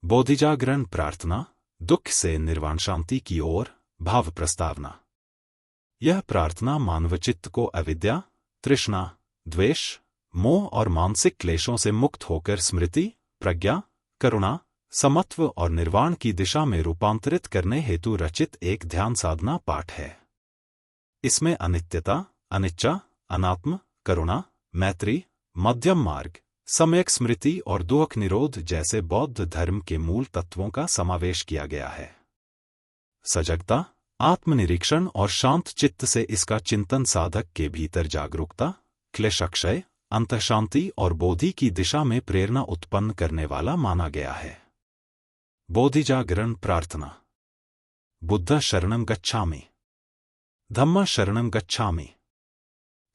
बोधिजागरण प्रार्थना, दुख से निर्वाण शांति की ओर भाव प्रस्तावना। यह प्रार्थना मानवचित्त को अविद्या, तृष्णा, द्वेष, मोह और मानसिक क्लेशों से मुक्त होकर स्मृति, प्रज्ञा, करुणा, समत्व और निर्वाण की दिशा में रूपांतरित करने हेतु रचित एक ध्यान साधना पाठ है। इसमें अनित्यता, अनिच्चा, अनात्म, करुणा, मैत्री, मध्यम मार्ग, सम्यक स्मृति और दुख निरोध जैसे बौद्ध धर्म के मूल तत्वों का समावेश किया गया है। सजगता, आत्मनिरीक्षण और शांत चित्त से इसका चिंतन साधक के भीतर जागरूकता, क्लेशक्षय, अंतःशांति और बोधि की दिशा में प्रेरणा उत्पन्न करने वाला माना गया है। बोधिजागरण प्रार्थना। बुद्ध शरणं गच्छामि, धम्म शरणं गच्छामि,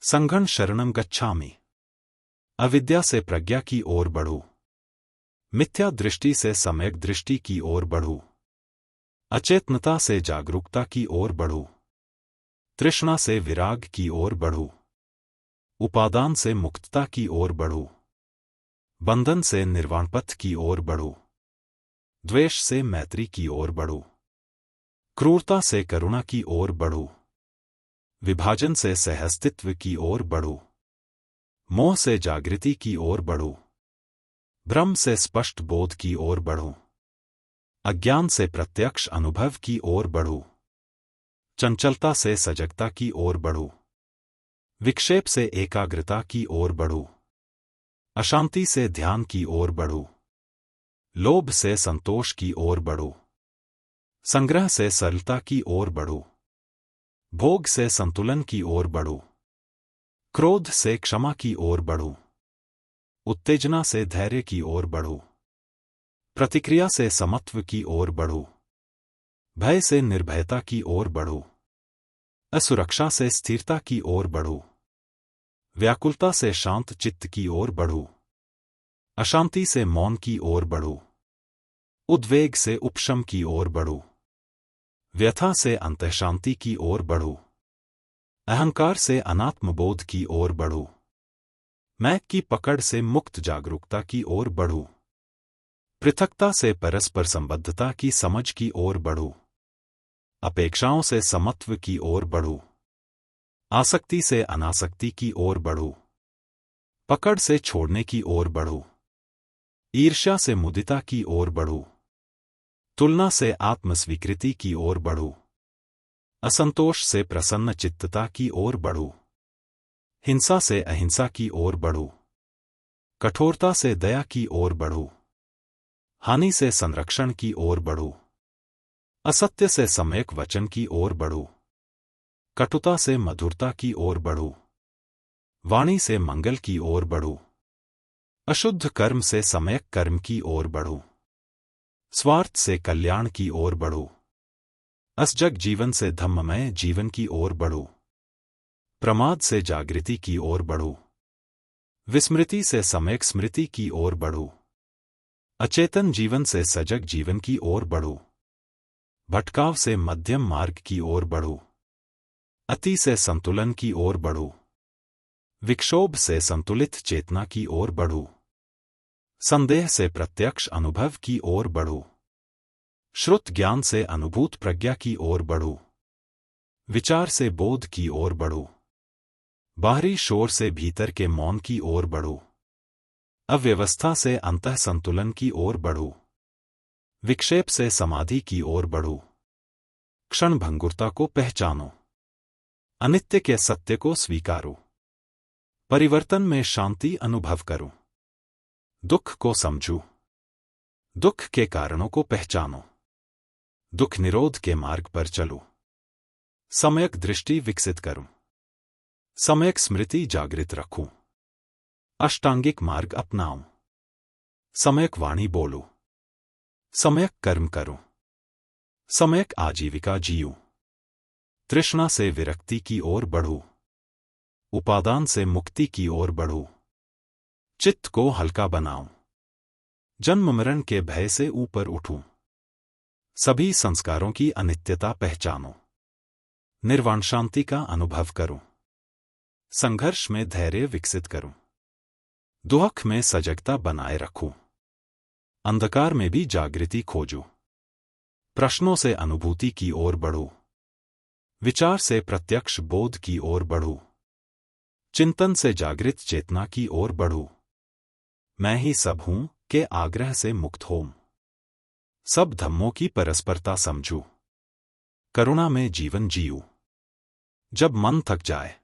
संघं शरणं गच्छामि। अविद्या से प्रज्ञा की ओर बढ़ूं, मिथ्या दृष्टि से सम्यक दृष्टि की ओर बढ़ूं, अचेतनता से जागरूकता की ओर बढ़ूं, तृष्णा से विराग की ओर बढ़ूं, उपादान से मुक्तता की ओर बढ़ूं, बंधन से निर्वाण पथ की ओर बढ़ूं, द्वेष से मैत्री की ओर बढ़ूं, क्रूरता से करुणा की ओर बढ़ूं, विभाजन से सहअस्तित्व की ओर बढ़ूं, मोह से जागृति की ओर बढ़ूं, भ्रम से स्पष्ट बोध की ओर बढ़ूं, अज्ञान से प्रत्यक्ष अनुभव की ओर बढ़ूं, चंचलता से सजगता की ओर बढ़ूं, विक्षेप से एकाग्रता की ओर बढ़ूं, अशांति से ध्यान की ओर बढ़ूं, लोभ से संतोष की ओर बढ़ूं, संग्रह से सरलता की ओर बढ़ूं, भोग से संतुलन की ओर बढ़ूं, क्रोध से क्षमा की ओर बढ़ूं, उत्तेजना से धैर्य की ओर बढ़ूं, प्रतिक्रिया से समत्व की ओर बढ़ूं, भय से निर्भयता की ओर बढ़ूं, असुरक्षा से स्थिरता की ओर बढ़ूं, व्याकुलता से शांत चित्त की ओर बढ़ूं, अशांति से मौन की ओर बढ़ूं, उद्वेग से उपशम की ओर बढ़ूं, व्यथा से अंतःशांति की ओर बढ़ूं, अहंकार से अनात्मबोध की ओर बढ़ूं, मैं की पकड़ से मुक्त जागरूकता की ओर बढ़ूं, पृथकता से परस्पर संबद्धता की समझ की ओर बढ़ूं, अपेक्षाओं से समत्व की ओर बढ़ूं, आसक्ति से अनासक्ति की ओर बढ़ूं, पकड़ से छोड़ने की ओर बढ़ूं, ईर्ष्या से मुदिता की ओर बढ़ूं, तुलना से आत्मस्वीकृति की ओर बढ़ूं, असंतोष से प्रसन्न चित्तता की ओर बढ़ूं, हिंसा से अहिंसा की ओर बढ़ूं, कठोरता से दया की ओर बढ़ूं, हानि से संरक्षण की ओर बढ़ूं, असत्य से सम्यक वचन की ओर बढ़ूं, कटुता से मधुरता की ओर बढ़ूं, वाणी से मंगल की ओर बढ़ूं, अशुद्ध कर्म से सम्यक कर्म की ओर बढ़ूं, स्वार्थ से कल्याण की ओर बढ़ूं, असजग जीवन से धम्ममय जीवन की ओर बढ़ूं, प्रमाद से जागृति की ओर बढ़ूं, विस्मृति से सम्यक स्मृति की ओर बढ़ूं, अचेतन जीवन से सजग जीवन की ओर बढ़ूं, भटकाव से मध्यम मार्ग की ओर बढ़ूं, अति से संतुलन की ओर बढ़ूं, विक्षोभ से संतुलित चेतना की ओर बढ़ूं, संदेह से प्रत्यक्ष अनुभव की ओर बढ़ूं, श्रुत ज्ञान से अनुभूत प्रज्ञा की ओर बढ़ूं, विचार से बोध की ओर बढ़ूं, बाहरी शोर से भीतर के मौन की ओर बढ़ूं, अव्यवस्था से अंतः संतुलन की ओर बढ़ूं, विक्षेप से समाधि की ओर बढ़ूं, क्षण भंगुरता को पहचानो, अनित्य के सत्य को स्वीकारो, परिवर्तन में शांति अनुभव करो, दुख को समझो, दुख के कारणों को पहचानो, दुख निरोध के मार्ग पर चलो, सम्यक दृष्टि विकसित करो, सम्यक स्मृति जागृत रखो, अष्टांगिक मार्ग अपनाओ, सम्यक वाणी बोलो, सम्यक कर्म करो, सम्यक आजीविका जियो, तृष्णा से विरक्ति की ओर बढ़ो, उपादान से मुक्ति की ओर बढ़ो, चित्त को हल्का बनाओ, जन्म मरण के भय से ऊपर उठो, सभी संस्कारों की अनित्यता पहचानो, निर्वाण शांति का अनुभव करो, संघर्ष में धैर्य विकसित करो, दुख में सजगता बनाए रखो, अंधकार में भी जागृति खोजूं। प्रश्नों से अनुभूति की ओर बढ़ूं। विचार से प्रत्यक्ष बोध की ओर बढ़ूं। चिंतन से जागृत चेतना की ओर बढ़ूं। मैं ही सब हूं के आग्रह से मुक्त हों। सब धम्मों की परस्परता समझूं। करुणा में जीवन जीऊं। जब मन थक जाए,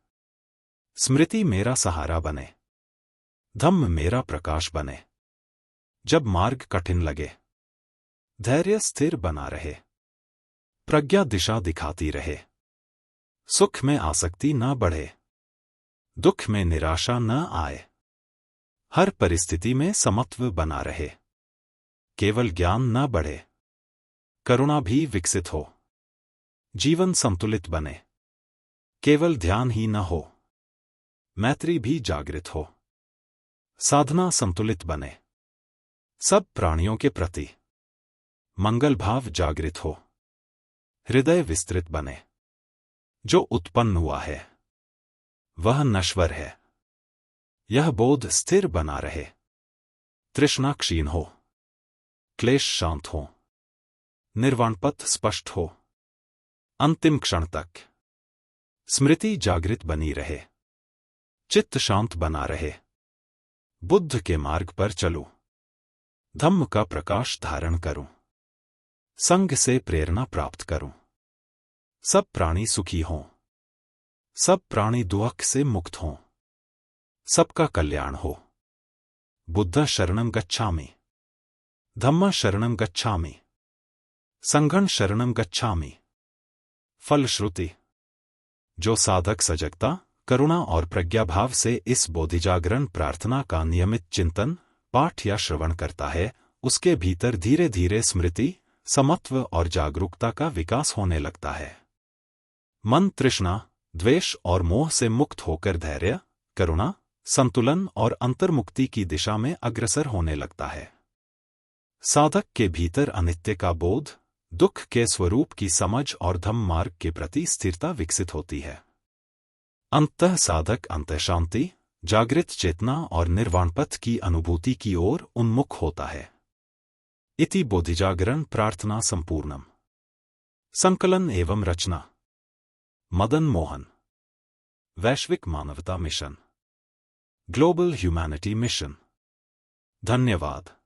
स्मृति मेरा सहारा बने। धम्म मेरा प्रकाश बने। जब मार्ग कठिन लगे, धैर्य स्थिर बना रहे। प्रज्ञा दिशा दिखाती रहे। सुख में आसक्ति न बढ़े। दुख में निराशा न आए। हर परिस्थिति में समत्व बना रहे। केवल ज्ञान न बढ़े, करुणा भी विकसित हो। जीवन संतुलित बने। केवल ध्यान ही न हो, मैत्री भी जागृत हो। साधना संतुलित बने। सब प्राणियों के प्रति मंगल भाव जागृत हो। हृदय विस्तृत बने। जो उत्पन्न हुआ है वह नश्वर है। यह बोध स्थिर बना रहे। तृष्णा क्षीण हो। क्लेश शांत हो। निर्वाण पथ स्पष्ट हो। अंतिम क्षण तक स्मृति जागृत बनी रहे। चित्त शांत बना रहे। बुद्ध के मार्ग पर चलूं। धम्म का प्रकाश धारण करूं। संग से प्रेरणा प्राप्त करूं। सब प्राणी सुखी हों। सब प्राणी दुख से मुक्त हों। सबका कल्याण हो। बुद्ध शरणं गच्छामि। धम्म शरणं गच्छामि। संघं शरणं गच्छामि। फलश्रुति। जो साधक सजगता, करुणा और प्रज्ञाभाव से इस बोधिजागरण प्रार्थना का नियमित चिंतन, पाठ या श्रवण करता है, उसके भीतर धीरे धीरे स्मृति, समत्व और जागरूकता का विकास होने लगता है। मन तृष्णा, द्वेष और मोह से मुक्त होकर धैर्य, करुणा, संतुलन और अंतर्मुक्ति की दिशा में अग्रसर होने लगता है। साधक के भीतर अनित्य का बोध, दुख के स्वरूप की समझ और धम्म मार्ग के प्रति स्थिरता विकसित होती है। अंततः साधक अंतःशांति, जागृत चेतना और निर्वाण पथ की अनुभूति की ओर उन्मुख होता है। इति बोधिजागरण प्रार्थना संपूर्णम। संकलन एवं रचना मदन मोहन। वैश्विक मानवता मिशन, ग्लोबल ह्यूमैनिटी मिशन। धन्यवाद।